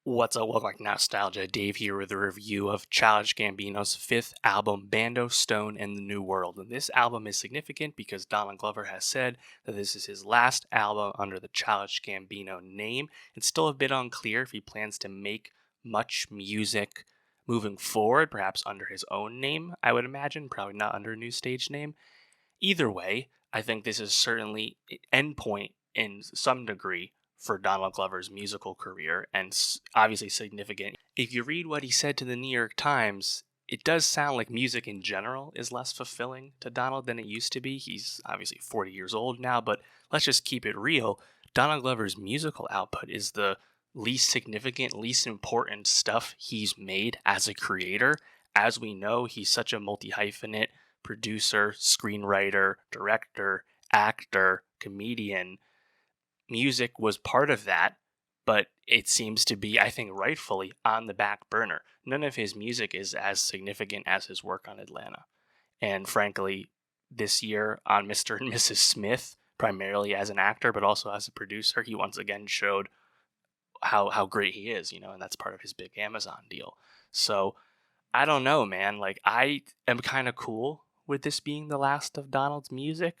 What's up? Welcome back to Nowstalgia. Dave here with a review of Childish Gambino's fifth album, Bando, Stone, and the New World. And this album is significant because Donald Glover has said that this is his last album under the Childish Gambino name. It's still a bit unclear if he plans to make much music moving forward, perhaps under his own name, I would imagine, probably not under a new stage name. Either way, I think this is certainly an endpoint in some degree for Donald Glover's musical career, and obviously significant. If you read what he said to the New York Times, it does sound like music in general is less fulfilling to Donald than it used to be. He's obviously 40 years old now, but let's just keep it real. Donald Glover's musical output is the least significant, least important stuff he's made as a creator. As we know, he's such a multi-hyphenate producer, screenwriter, director, actor, comedian. Music was part of that, but it seems to be, I think, rightfully on the back burner. None of his music is as significant as his work on Atlanta. And frankly, this year on Mr. and Mrs. Smith, primarily as an actor, but also as a producer, he once again showed how great he is, and that's part of his big Amazon deal. So I don't know, man. Like, I am kind of cool with this being the last of Donald's music.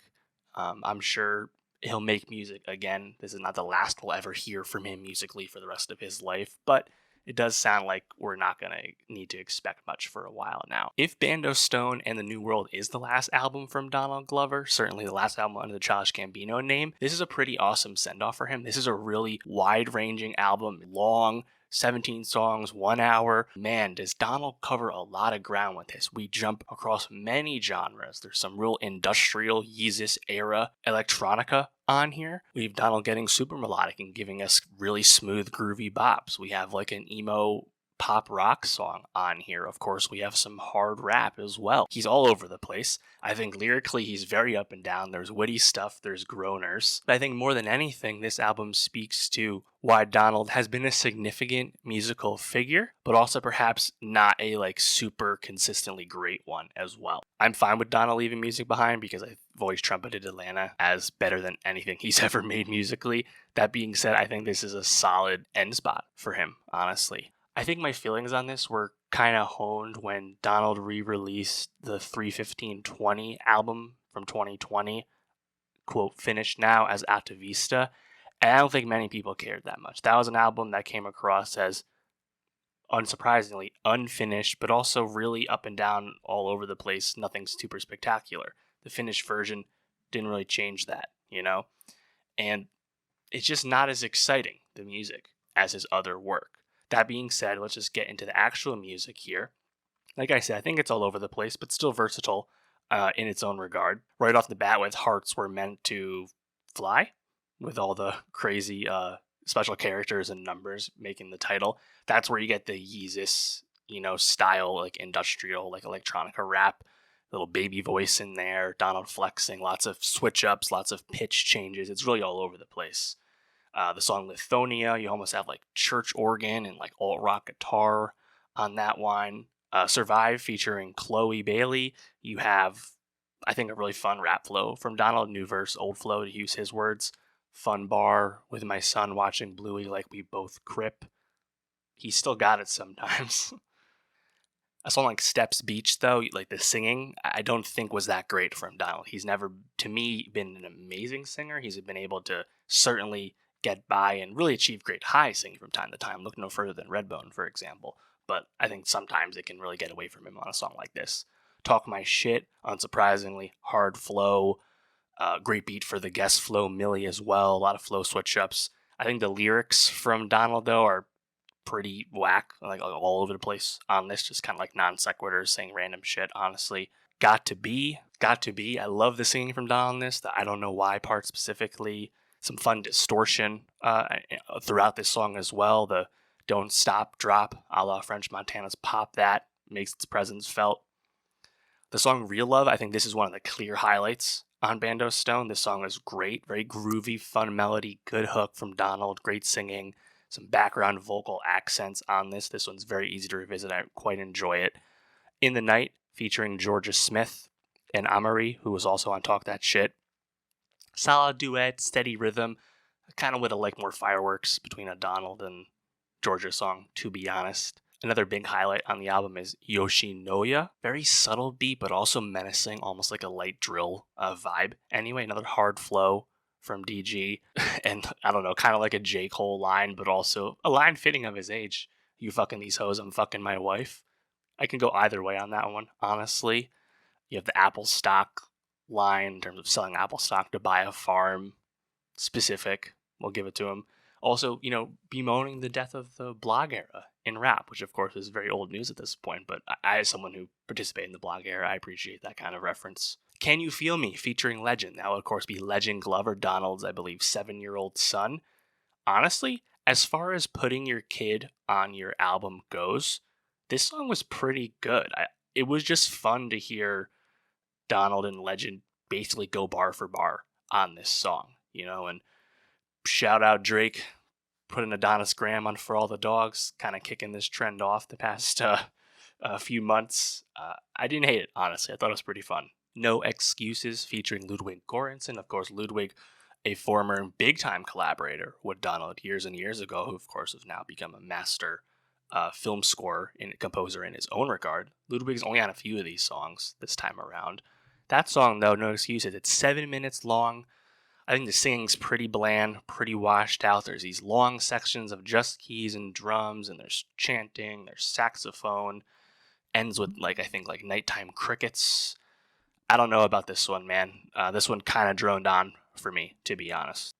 I'm sure he'll make music again. This is not the last we'll ever hear from him musically for the rest of his life, but it does sound like we're not going to need to expect much for a while now. If Bando, Stone, and the New World is the last album from Donald Glover, certainly the last album under the Childish Gambino name, this is a pretty awesome send-off for him. This is a really wide-ranging album, long, 17 songs, 1 hour. Man, does Donald cover a lot of ground with this. We jump across many genres. There's some real industrial Yeezus era electronica on here. We have Donald getting super melodic and giving us really smooth, groovy bops. We have like an emo pop rock song on here. Of course, we have some hard rap as well. He's all over the place. I think lyrically he's very up and down. There's witty stuff, there's groaners. But I think more than anything, this album speaks to why Donald has been a significant musical figure, but also perhaps not a super consistently great one as well. I'm fine with Donald leaving music behind because I've always trumpeted Atlanta as better than anything he's ever made musically. That being said, I think this is a solid end spot for him, honestly. I think my feelings on this were kind of honed when Donald re-released the 31520 album from 2020, quote, finished now as Atavista, and I don't think many people cared that much. That was an album that came across as, unsurprisingly, unfinished, but also really up and down all over the place. Nothing super spectacular. The finished version didn't really change that, And it's just not as exciting, the music, as his other work. That being said, let's just get into the actual music here. Like I said, I think it's all over the place, but still versatile in its own regard. Right off the bat with Hearts Were Meant to Fly, with all the crazy special characters and numbers making the title. That's where you get the Yeezus, style, industrial, electronica rap. Little baby voice in there, Donald flexing, lots of switch ups, lots of pitch changes. It's really all over the place. The song Lithonia, you almost have church organ and alt rock guitar on that one. Survive featuring Chloe Bailey. You have, I think, a really fun rap flow from Donald, new verse, old flow, to use his words. Fun bar with my son watching Bluey like we both crip. He's still got it sometimes. A song like Steps Beach, though, the singing, I don't think was that great from Donald. He's never, to me, been an amazing singer. He's been able to certainly get by and really achieve great high singing from time to time. Look no further than Redbone, for example. But I think sometimes it can really get away from him on a song like this. Talk My Shit, unsurprisingly, hard flow, great beat for the guest flow, Millie as well, a lot of flow switch-ups. I think the lyrics from Donald, though, are pretty whack, all over the place on this, just kind of non sequiturs, saying random shit, honestly. Got to Be. I love the singing from Donald on this, the I Don't Know Why part specifically. Some fun distortion throughout this song as well. The Don't Stop drop, a la French Montana's Pop That, makes its presence felt. The song Real Love, I think this is one of the clear highlights on Bando Stone. This song is great, very groovy, fun melody, good hook from Donald, great singing, some background vocal accents on this. This one's very easy to revisit. I quite enjoy it. In the Night, featuring Georgia Smith and Amory, who was also on Talk That Shit. Solid duet, steady rhythm. I kind of would have liked more fireworks between a Donald and Georgia song, to be honest. Another big highlight on the album is Yoshinoya. Very subtle beat, but also menacing, almost like a light drill vibe. Anyway, another hard flow from DG. And I don't know, kind of like a J. Cole line, but also a line fitting of his age. You fucking these hoes, I'm fucking my wife. I can go either way on that one, honestly. You have the Apple stock line in terms of selling Apple stock to buy a farm. Specific. We'll give it to him. Also, bemoaning the death of the blog era in rap, which of course is very old news at this point, but I as someone who participated in the blog era, I appreciate that kind of reference. Can You Feel Me, featuring Legend. That will, of course, be Legend Glover, Donald's, I believe, 7-year-old son. Honestly, as far as putting your kid on your album goes, this song was pretty good. It was just fun to hear Donald and Legend basically go bar for bar on this song, and shout out Drake putting Adonis Graham on For All the Dogs, kind of kicking this trend off the past few months. I didn't hate it, honestly. I thought it was pretty fun. No Excuses, featuring Ludwig Göransson. Of course, Ludwig, a former big-time collaborator with Donald years and years ago, who, of course, has now become a master film scorer and composer in his own regard. Ludwig's only on a few of these songs this time around. That song, though, No Excuses, it's 7 minutes long. I think the singing's pretty bland, pretty washed out. There's these long sections of just keys and drums, and there's chanting, there's saxophone. Ends with, I think, nighttime crickets. I don't know about this one, man. This one kind of droned on for me, to be honest.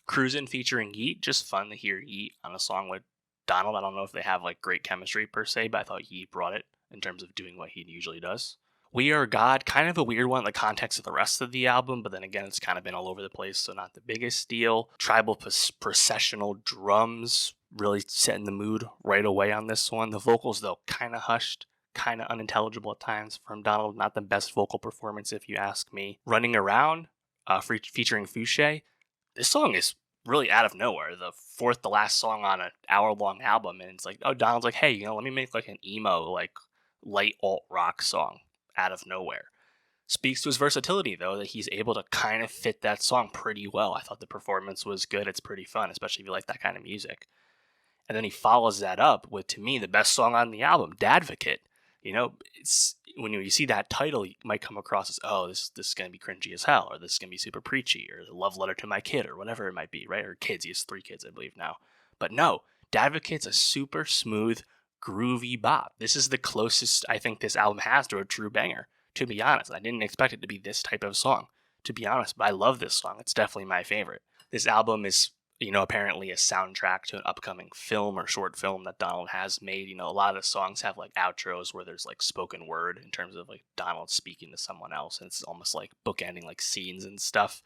Cruisin' featuring Yeet, just fun to hear Yeet on a song with Donald. I don't know if they have, great chemistry per se, but I thought Yeet brought it in terms of doing what he usually does. We Are God, kind of a weird one in the context of the rest of the album, but then again, it's kind of been all over the place, so not the biggest deal. Tribal processional drums really setting the mood right away on this one. The vocals, though, kind of hushed, kind of unintelligible at times from Donald. Not the best vocal performance, if you ask me. Running Around, featuring Fouché. This song is really out of nowhere. The fourth to last song on an hour-long album, and it's Donald's like, hey, let me make an emo, light alt rock song out of nowhere. Speaks to his versatility, though, that he's able to kind of fit that song pretty well. I thought the performance was good. It's pretty fun, especially if you like that kind of music. And then he follows that up with, to me, the best song on the album, Dadvocate. It's when you see that title, you might come across as, oh, this is going to be cringy as hell, or this is going to be super preachy, or the love letter to my kid, or whatever it might be, right? Or kids. He has 3 kids, I believe, now. But no, Dadvocate's a super smooth, groovy bop. This is the closest I think this album has to a true banger, to be honest. I didn't expect it to be this type of song, to be honest, but I love this song. It's definitely my favorite. This album is, apparently a soundtrack to an upcoming film or short film that Donald has made. A lot of the songs have outros where there's spoken word in terms of Donald speaking to someone else, and it's almost bookending scenes and stuff.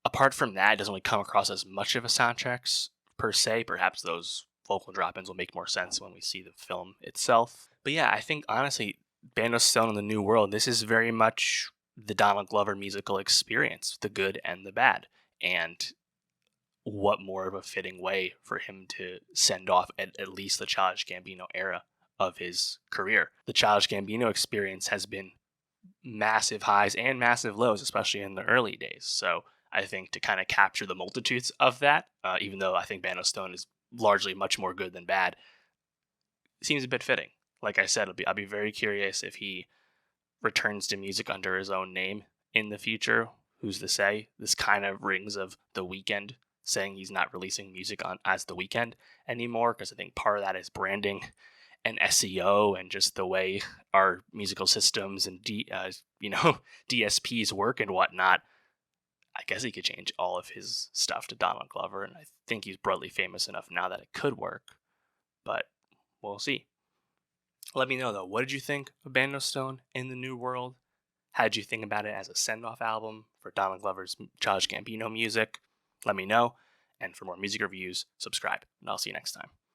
Apart from that, it doesn't really come across as much of a soundtrack per se. Perhaps those vocal drop-ins will make more sense when we see the film itself. But yeah, I think honestly, Bando Stone in the New World, this is very much the Donald Glover musical experience, the good and the bad. And what more of a fitting way for him to send off at least the Childish Gambino era of his career. The Childish Gambino experience has been massive highs and massive lows, especially in the early days. So I think to kind of capture the multitudes of that, even though I think Bando Stone is largely much more good than bad, seems a bit fitting. Like I said, I'll be very curious if he returns to music under his own name in the future. Who's to say? This kind of rings of The Weeknd saying he's not releasing music on as The Weeknd anymore, because I think part of that is branding and SEO and just the way our musical systems and DSPs work and whatnot. I guess he could change all of his stuff to Donald Glover, and I think he's broadly famous enough now that it could work, but we'll see. Let me know, though, what did you think of Bando Stone in the New World? How did you think about it as a send-off album for Donald Glover's Childish Gambino music? Let me know, and for more music reviews, subscribe, and I'll see you next time.